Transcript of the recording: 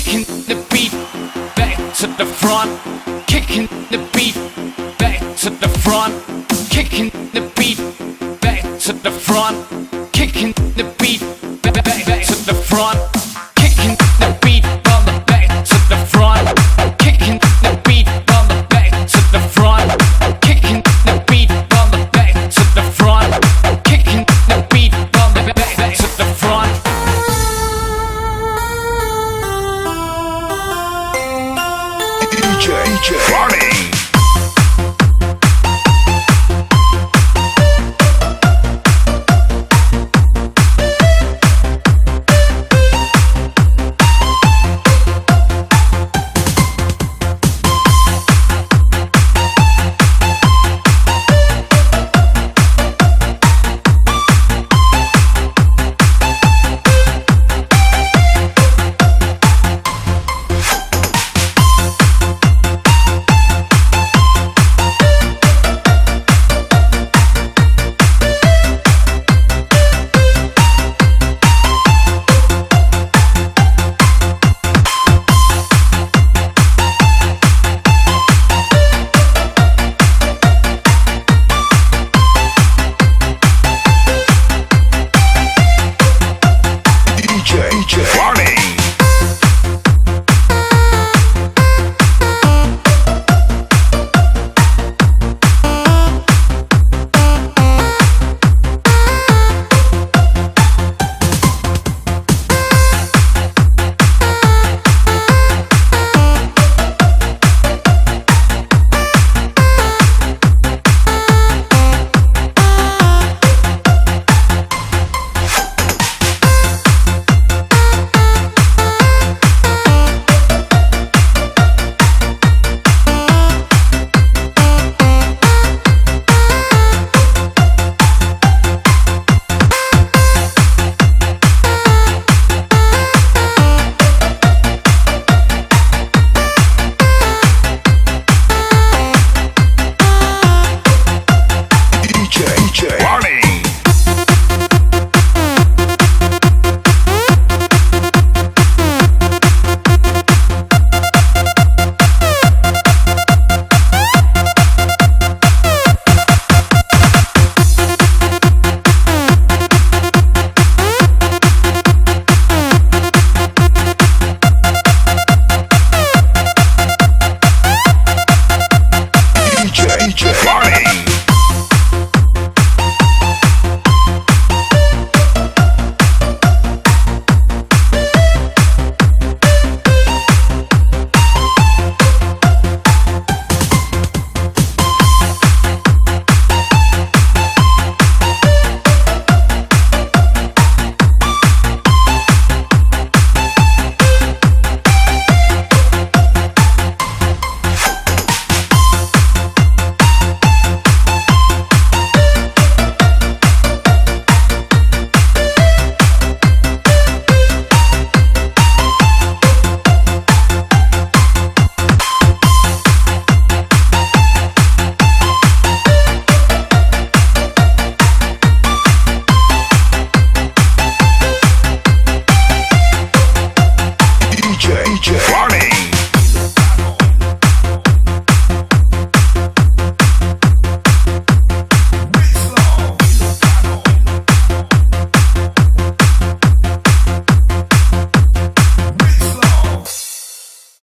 kicking the beat back to the front, kicking the beat back to the front, kicking the beat back to the front, kicking the beat back to the front, kicking the beat from the back to the front, kicking the beat from the back to the front, kicking the beat from the back to the front, kicking the beat from the back to the front. DJ Ronnie. DJ Ronnie.